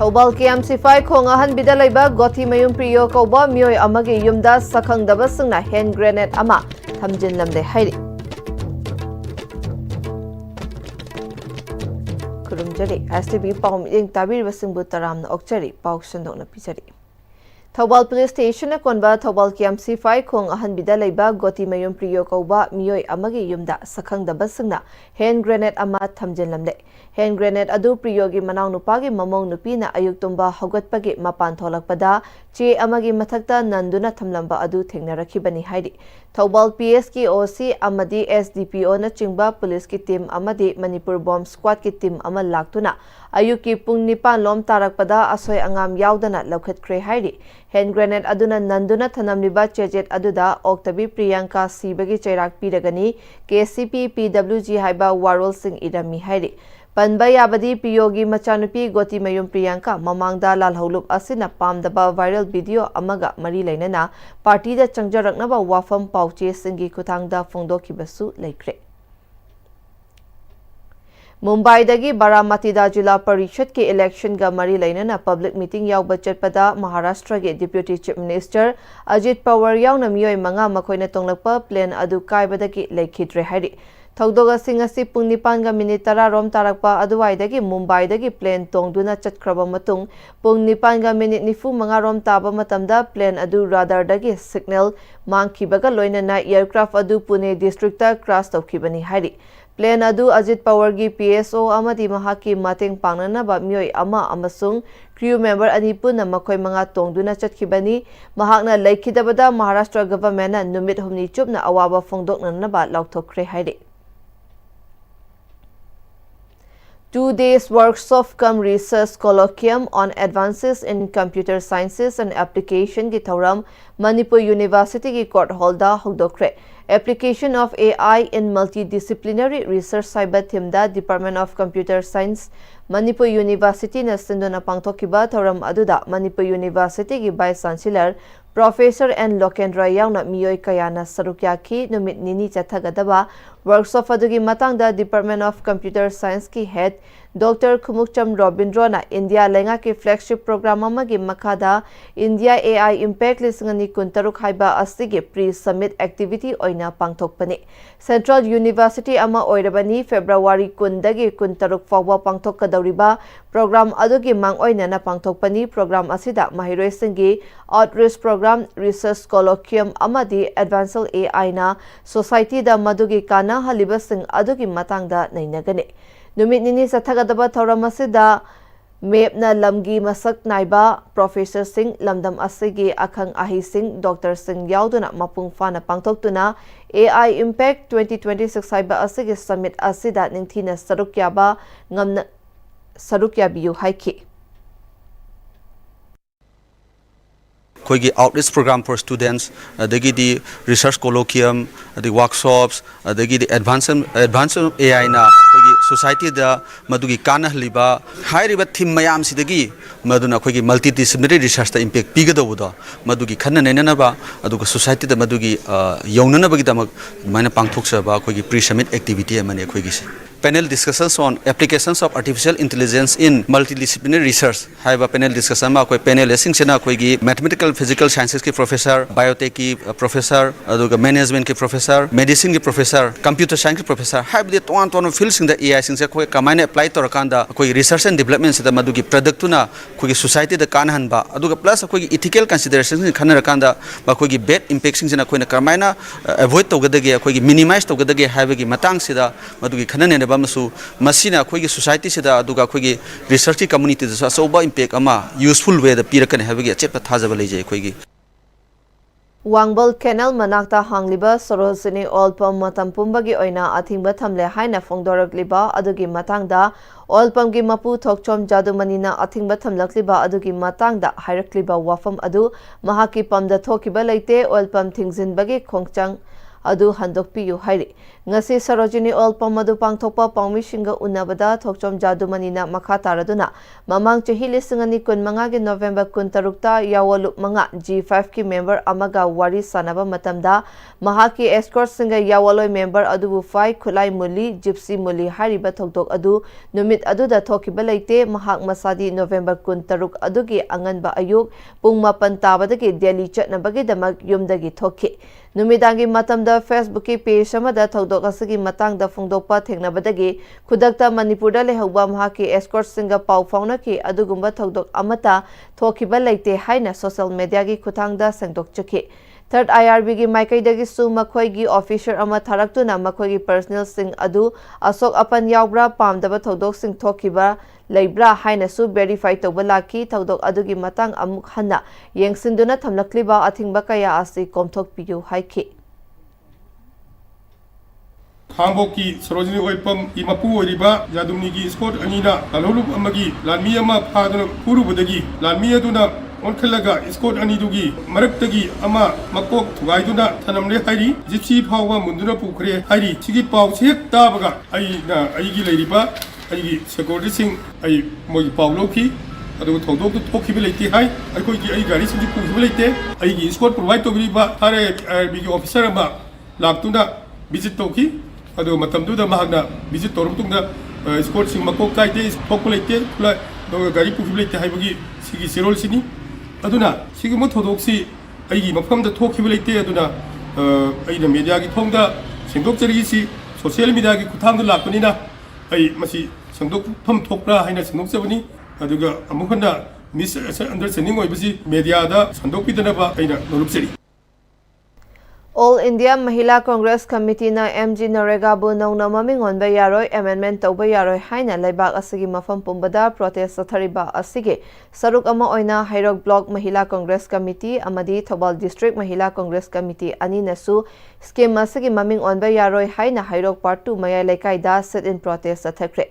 Thobal Pm-Istv khongahan bidalaiba Goti Mayum Priyo kauba mioi amagi yumda sakhangdaba singna hand grenade ama thamjin lamde hairi. Kurumjari STB paum ing tabir basingbu taramna okchari pauk sandokna pichari. Thobal Police Station na konba Thobal Pm-Istv khongahan bidalaiba Goti Mayum Priyo kauba mioi amagi yumda sakhangdaba singna hand grenade ama thamjin lamde. Hand grenade adu Priyogi manau nupagi mamong nupina ayuk tumba hogatpagi mapan tholakpada che amagi mathakta nanduna thamlamba adu thengnarakibani hairi. Thobal PS ki OC amadi SDPO na chingba police ki team amadi Manipur bomb squad ki team ama laktuna ayuk ki pung 9 lom tarakpada asoi angam yaudana laukhatkre hairi. Hand grenade aduna nanduna thanamliba chejet aduda Oktabi Priyanka sibagi chairak piragani KCP PWG haiba Warol Singh idami hairi. Panba yabadi Priyogi machanupi Goti Mayum Priyanka mamangda lalhaulup asina pamdaba viral video amaga mari lainana party da changjaraknaba wafam pauche singi kuthangda phongdokibasu leikre. Mumbai dagi Baramatida Jilla Parishad ki election ga mari lainana public meeting yauba chatpada Maharashtra ge Deputy Chief Minister Ajit Pawar yauna miyoi manga makoina tonglakpa plan adu kaibadagi leikhidre hairi. Thogdoga singasi pung 9:10 rom tarakpa aduwaidagi Mumbai-dagi plane tongduna chatkraba matung pung 9:90 rom taba matamda plane adu radar-dagi signal mangkibaga loinana aircraft adu Pune district-ta crash tawkibani hairi. Plane adu Ajit Pawar-gi PSO amadi mahaki mateng pangnanaba miyoi ama amasung crew member ani punna makoi mga tongduna chatkibani mahakna laikidabada Maharashtra government-na numit humni chupna awaba phongdoknanaba laukthokre hairi. 2 days workshop cum research colloquium on advances in computer sciences and application ki thauram Manipur University ki court hall da hogdokre. Application of AI in multidisciplinary research cyber theme da Department of Computer Science Manipur University na sindona pangthokiba thauram aduda Manipur University ki Vice Chancellor Professor N. Lokendra yauna miyoi kayana sarukyaki numit nini chathagadaba workshop adugi matangda Department of Computer Science ki head Dr. Kumukcham Robindro na India lenga ki flagship program amagi makada India AI Impact lisingani kuntaruk haiba asigi pre-summit activity oina pangthokpani. Central University ama oirabani February kundagi kuntaruk fawwa pangthokadawriba program adugi mang oina na pangthokpani program asida mahiroi singi outreach program research colloquium amadi advanced AI na society da madugi kana haliba sing adugi matangda nainagani. Numit nini sathagadaba thauramasida mepna lamgi masak naiba Professor Singh lamdam asigi akhang ahi Singh Dr. Singh yauduna mapung fana pangthoktuna AI Impact 2026 haiba asigi summit asida ningthina sarukyaba ngamna sarukyabiyu haiki. Koigi outreach program for students, the research colloquium, the workshops, the advanced AI na koigi society da madugi kana liba high riba theme mayam sidagi maduna koigi multidisciplinary research da impact pigadabuda madugi khanna nena ba aduga society da madugi yaunana bagi damak mana pangthoksa ba koigi pre-summit activity amane koigi panel discussions on applications of artificial intelligence in multidisciplinary research. Haiba panel discussion ma koi panel lesing sena koigi mathematical physical sciences ki professor, biotech ki professor, aduga management ki professor, medicine ki professor, computer science ki professor. Haiba de ton fields in the AI sing se koi kamane apply to rakanda koi research and development se da madugi product na koi society da kanhan ba aduga plus koi ethical considerations ni khana rakanda ba koi bad impact sing sena koi na karmaina avoid to gadage koi minimize to gadage haiba gi matang se da madugi khana ne masu masina koigi society sida aduga koigi research community da soba impact ama useful way da pirakan habagi achep thajaba leje koigi Wangbal Canal manakta hangliba Sorosini oil pump matam pumbagi oina athingba thamle haina phongdorakliba adugi matangda oil pump gi mapu thokchom jadumanina athingba thamlakliba adugi matangda hairakliba wafam adu mahaki pamda thokiba leite oil pump thingzinbagi khongchang adu handokpiyu hairi ngasi Sarojini Oil Palm adu pangthokpa pangmisinga unabada thokchom jadumanina makha taraduna mamang chahi lisingani kunmanga gi November 13 ta yawalup manga G5 ki member amaga wari sanaba matamda mahaki escort singa yawaloi member adu fai khulai muli gypsy muli hariba thokdok adu numit adu da thokiba leite mahak masadi November 13 adugi anganba ayuk pung mapan tabadagi Delhi chatnabagi damak yumdagi thoki numidangi matamda Facebook ki page amada thokdok asigi matangda phungdokpa thengnabadagi khudakta Manipurda lehauba mahaki escort singa pau faunaki adugumba thokdok amata thokiba leite haina social media gi khuthangda sengdok chaki Third IRB gi maikaidagi su makhoi gi officer ama tharaktuna makhoi gi personal sing adu asok apan yaubra pamdaba thodok sing thokiba leibra haina su verify tawba laki thodok adu gi matang amuk hanna yengsinduna thamlakliba athingba kaya asi komthok piyu haiki Hamboki Sarojini Oil Palm Imapu Riba Jadumnigi Scott Anina Alolup Amagi Lamiyama Padana Purubadagi Lamia Duna Onkalaga Scott Anidugi Maraktagi Ama Makok Tugaiduna Tanamre Hari Gypsy Power Munduna Pukre Hari Chigi Pau Chek Tabaga Aigi Ladiba Aigi Security Sing Ai Moi Pauloki Adu Todok to Tokibility High Aikogi Aigari Sindi Pukibility Aigi Scott provide to Riba Hare Big Officer Ama Laktuna visit Toki Ado matamduda mahagna visit torumtungda sport sing makok kaite populate kula do gari pufilate haibagi sigi serol sini aduna sigi mo thodoksi aigi mafamda thokhibilate aduna aina media gi thongda sengdok jari si social media gi kuthangda lakpanina ai masi sengdok pham thokra haina sengdok jabani aduga amukhana misunderstanding oibasi media da sengdok pidana ba aina norupseri All India Mahila Congress Committee na MG Narega bu nauna mamingon ba yaroi amendment tawba yaroi haina laibak asigi mafam pumbada protest sathariba asigi saruk ama oina Hairok Block Mahila Congress Committee amadi Thobal District Mahila Congress Committee ani nasu scheme asigi maming on ba yaroi haina Hairok Part 2 maya laikai da sit in protest sathakre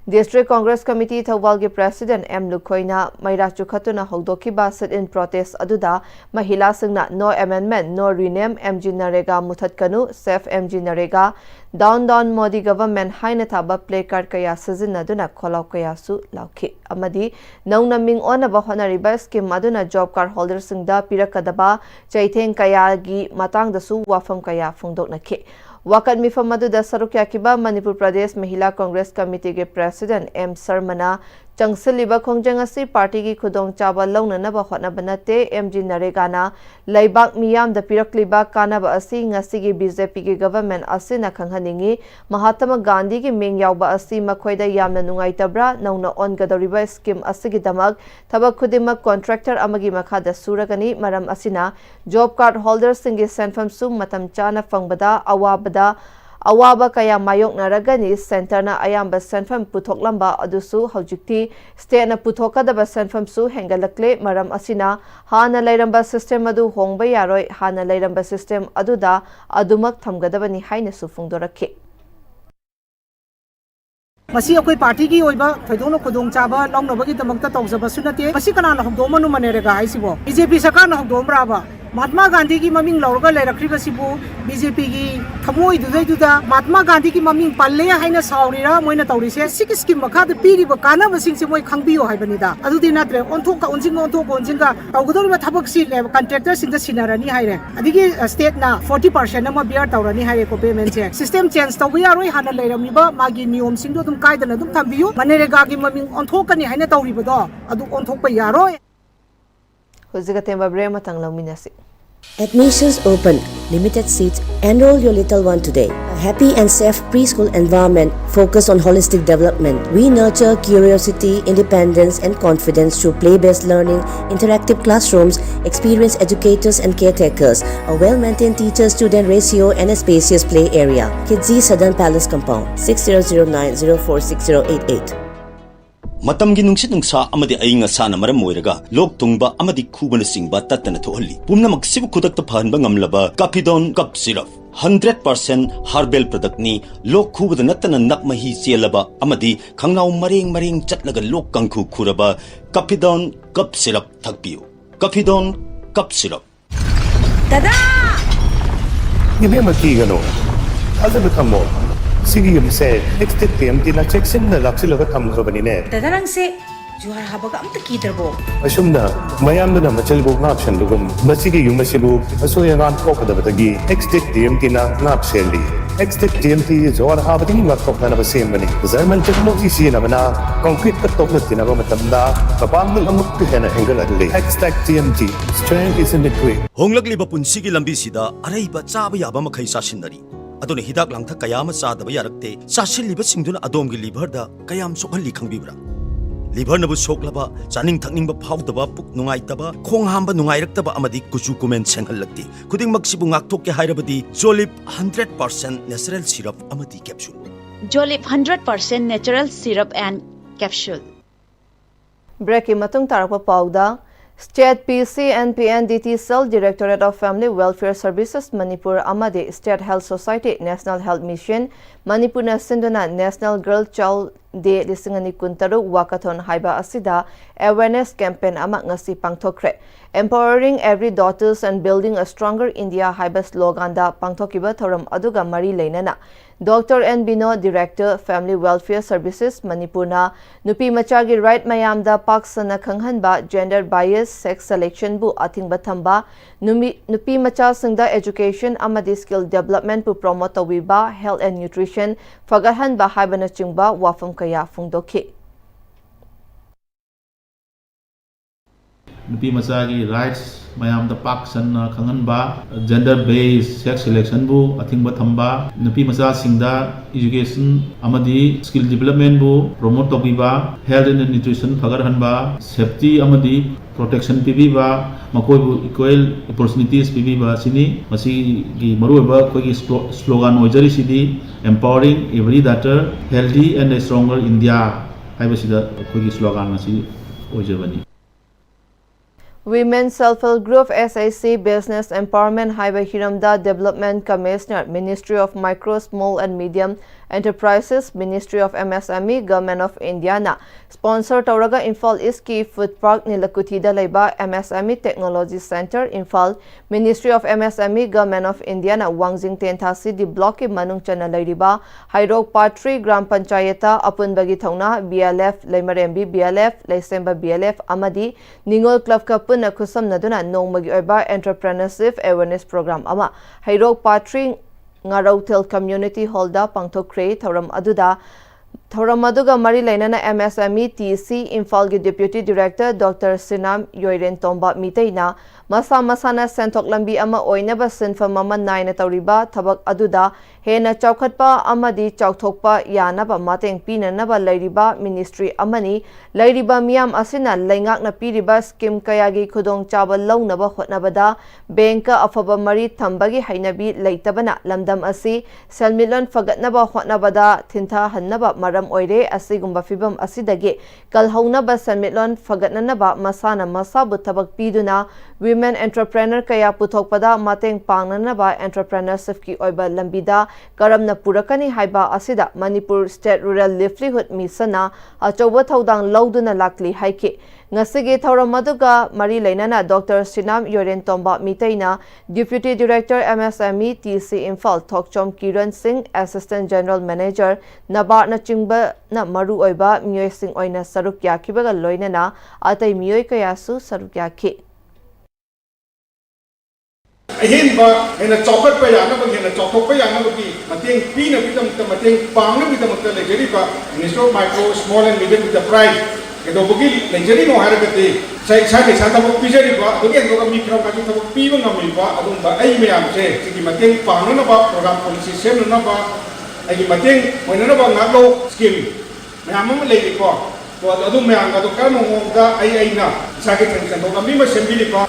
District Congress Committee Thawal gi President M Lukhoina Maira Chukhatuna Hogdoki ba sit in protest aduda Mahila singna no amendment no rename MG Narega Muthatkanu Safe MG Narega Down Modi government haina thaba play card kaya sizina duna kholaw kaya su lauki amadi nauna ming ona ba honariba scheme aduna job card holder singda pirakadaba chaitheng kaya gi matang da su wafam kaya phungdok nakhi Wakat mifam aduda sarukya kiba Manipur Pradesh Mahila Congress Committee ge President M Sarmana changsiliba khongjang asi party gi khudong chaba launanaba hotnabanate MG Naregana laibak miyam da pirakliba kanaba asi ngasi gi BJP gi government asina khanghaningi Mahatma Gandhi gi ming yawba asi makhoida yamna nungaitabra nauna on gadoriba scheme asigi damak thabak khudima contractor amagi makhada suragani maram asina job card holders singi senfam su matam chana fangbada awaba kaya mayok naragani center na ayamba senfam putoklamba adusu haujikti state na putokadaba senfam su hengalakle maram asina hana lairamba system adu hongba yaroi hana lairamba system aduda adumak thamgadabani haina su phungdorakhi Masi akoi party ki oiba thoidong khudong chaba longnobagi damakta tawjaba sunate masi kana hongdoma nu manerega haisibo BJP sarkar na hongdomraba Mahatma Gandhi ki maming lauraga lairakriba sibu BJP ki thamoi duda Mahatma Gandhi ki maming palle haina saurira moina tawrise sik scheme makha piriba kana basing se moi khangbiyo haibanida adudi natre onthok ka onjinga tawgodori thabak si contractor sing da sinarani haire adigi state na 40% ama bear tawrani haire ko payment che system change tawya roi hana lairamiba magi niyom sing do dum kaidana dum thambiyo manerega gi maming onthokani haina tawribodo adu onthokpa yaroi Huzigatemba brema tanglaminasi Admissions open. Limited seats. Enroll your little one today. A happy and safe preschool environment focused on holistic development. We nurture curiosity, independence and confidence through play-based learning, interactive classrooms, experienced educators and caretakers, a well-maintained teacher-student ratio and a spacious play area. Kidzi Southern Palace Compound, 6009046088. Matamgi nungsit nungsa amadi ayinga sana maram moiraga lok tungba amadi kubana singba tatana thohalli pumna maksibu kudakta phanba ngamlaba Capidon cup syrup 100% herbal product ni lok khubada natana nakmahi chelaba amadi khangnau mareng chatlaga lok kangkhu khuraba Capidon cup syrup thakpiu Capidon cup syrup Tada! Ibe makigano. Asa betamo. Sige yumse next TMT na check-in na lapsilaga tamgrabani ne. Dadarang se juhar habaga amta kidrabo. Asumna mayamda na machalbo ngapshan lugum. Masigi yumasibu asoyangan kokadabatagi next TMT na ngapseli. Next TMT juhar habati ngaktok na nabasembani. Zaman technology siya na mana concrete katok na tinaba matamda kapamang amuk hena hengal adli. Next TMT strength is in the quick. Honglagli ba punsigi lambi sida aray ba chaba yaba makai sasinari. Aduna hidak langtha kayama sadaba yarakte sasilliba singduna adomgi liver da kayam sokhalli khangbibra. Liver nabu soklaba chaning thakning ba phawdaba puk nungai taba khong hamba nungai raktaba amadi kuchu kumen senghallakti khuding maksibu ngakthok ke hairabadi Jolip 100% natural syrup amadi capsule. Jolip 100% natural syrup and capsule. Breaking matung tarakpa pauda. State PC and PNDT Cell Directorate of Family Welfare Services Manipur Amadi State Health Society National Health Mission Manipur na sinduna National Girl Child Day lisingani kuntaru wakathon haiba asida awareness campaign ama ngasi pangthokre empowering every daughters and building a stronger India haiba slogan da pangthokiba thoram aduga mari leinana Dr. N. Bino, Director, Family Welfare Services, Manipur na nupi machagi right mayam da paksana khanghanba gender bias sex selection bu ating bathamba nupi macha singda education amadi skill development bu promote wiba health and nutrition fagahan ba haibana chingba wafam kaya fungdokhi nupi machagi rights mayam da pak san khangan ba gender based sex selection bu athing ba thamba nupi macha singda education amadi skill development bu promote tobiba health and nutrition fagar hanba safety amadi protection pibiba makoi bu equal opportunities pibiba sini masi gi maru ba koi slogan ojari sidi empowering every daughter healthy and a stronger India haibasida koi slogan masi ojabani. Women Self-Help Group SIC Business Empowerment Highway Hiramda Development Commissioner Ministry of Micro, Small and Medium Enterprises Ministry of MSME Government of India na sponsor Tauraga Imphal East Ki Food Park Nilakuthida Leiba MSME Technology Center Imphal Ministry of MSME Government of India na Wangjing Tenthasi di block ki manung chana leiriba Hairok Patri Gram Panchayata Apunbagi Thauna BLF Leimarembi BLF Leisemba BLF Amadi Ningol Club ka na kusam naduna nongmagi oiba entrepreneurship awareness program ama Hairok Patri Ngarautel Community Hall da pangthokre thoram aduga mari lainana MSME TC Imphal gi Deputy Director Dr. Sinam Yoiren Tomba Miteina masana sentok lambi ama oinaba sinfam ama naina tawriba thabak aduda hena chaukhatpa amadi chauthokpa yanaba mateng pinanaba leiriba ministry amani leiriba miyam asina leingakna piriba scheme kayagi khudong chaba launaba hotnabada banka afaba mari thambagi hainabi leitabana lamdam asi selmilon fagatnaba hotnabada thintha hannaba maram oire asigumba fibam asidagi kalhaunaba selmilon fagatnanaba masana masabu tabak piduna women entrepreneur kaya puthokpada mateng pangnanaba entrepreneurship ki oiba lambida karamna purakani haiba asida Manipur State Rural Livelihood Mission na achoba thodang lauduna lakli haike ngasige thoramaduga mari leinana Dr. Sinam Yoren Tomba Miteina Deputy Director MSME TC Imphal Thokchom Kiran Singh Assistant General Manager Nabar na chingba na maru oiba miyoi sing oina saruk yakibaga loinana atai miyoi kayasu saruk yaki Ahinba hena chokot pa yana ba hena chokok pa yana ba ki mateng pi na bitam ta mateng pang na bitam ta legeri ba Ministry of Micro, Small and Medium Enterprise kedo bugi legeri no haragate sai ke santa bo pijeri ba dogi endo mi kra ka ta bo pi ba ngam ba adum ba ai me am se ki mateng pang na ba program policy sem na ba ai mateng mo na ba ngalo scheme me am mo legeri ko to adum me am ga to ka mo ga ai na sa ke chen to mi ma sem bi ko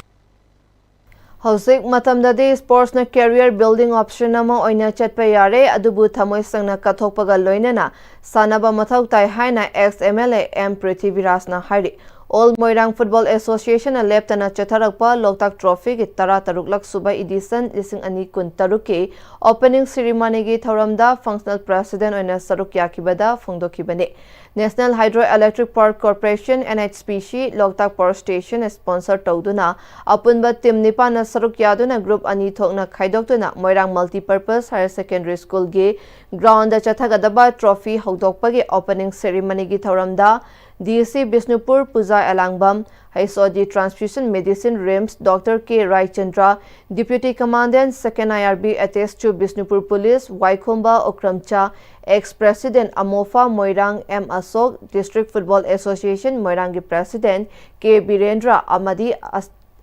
Hosik matamdadi sports na career building option ama oina chatpa yare adubu thamoi sangna kathokpaga loinana sanaba mathau tai haina ex MLA M Prithviraj na hari All Moirang Football Association a leptana chatharakpa Loktak Trophy ki tara taruklak suba edition lising ani kun taruki opening ceremony gi thoramda functional president oina saruk yakibada phongdokibane. National Hydroelectric Power Corporation NHPC Loktak Power Station sponsor tawduna apunba team nipana saruk yaduna group ani thokna khaidokduna Moirang Multipurpose Higher Secondary School gi ground da chathagadaba trophy hogdokpagi opening ceremony gi thoramda DSC Bisnupur Puja Alangbam, HSOD Transfusion Medicine RIMS Dr. K. Raichandra, Deputy Commandant 2nd IRB attached to Bisnupur Police, Waikhomba Okramcha, Ex-President Amofa Moirang M. Asok, District Football Association Moirangi President K. Birendra Amadi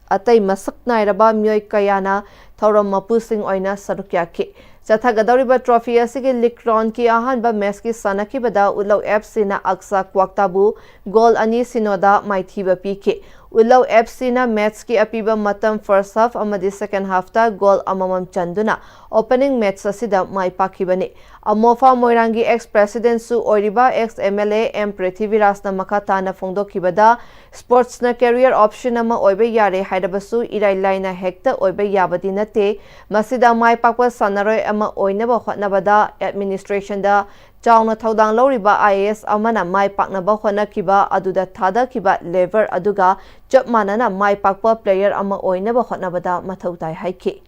Atai Masak Nairaba Myoy Kayana, Thauram Mapu Singh Oina Sarukyaki. Chathagadoriba trophy asigi likron ki ahanba match ki sanakibada Ulau FC na aksa kwaktabu goal ani sinoda maithiba piki. Ulau FC na match ki apiba matam first half amadi second half ta goal amamam chanduna opening match asida mai pakibani. Amofa Moirangi ex-president su oiriba ex-MLA M. Prithviraj na makata na phongdokibada sports na career option ama oibe yare haidabasu irailai na hekta oibe yabadi nate masida mai pakwa sanaroi ama oinaba hotnabada administration da chauna thaudang loriba IAS amana mai paknaba hotnakiba aduda thada kiba lever aduga chap manana mai pakwa player ama oinaba hotnabada mathautai haiki.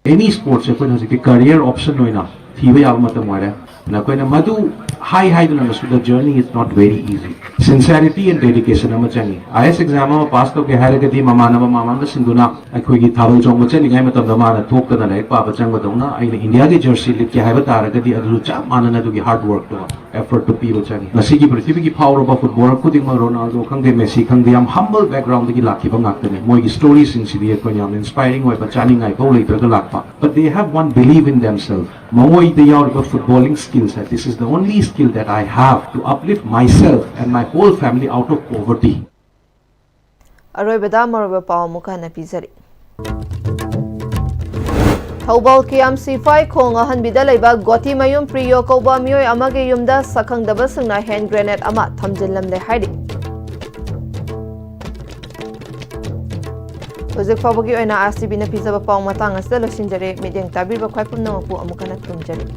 Any sports if we career option no ina thiwe almata moire na koina madu high na the journey is not very easy. Sincerity and dedication ama changi IS exam ma pass to ke hare gadi mamana mamanda sinduna akhoi gi thabal jong chani ngai matam da mana thok na lai pa ba chang badona aina India ge jersey lit ke haiba tar gadi adu cha mana na du gi hard work to effort to pi ba changi nasi gi prithvi gi power of football kuding ma Ronaldo khangde Messi khangde am humble background gi lakhi ba ngak ne moi gi stories in sidi ko yam inspiring oi ba chani ngai ko lai ga lakpa but they have one belief in themselves moi they are the footballing skills that this is the only skill that I have to uplift myself and my whole family out of poverty. Aroibada maroba paw mukana pizari. Thobal KMC5 khong ahan bidalaiba Goti Mayum Priyo Koba Myoy Amage Yumda Sakhang Dabasangna hand grenade ama thamjinlam le haidi. Ojek Fabagi oina RCB na pizza ba paw matang asda losinjare medyang tabir ba khwai pumna mapu amukana tumjari.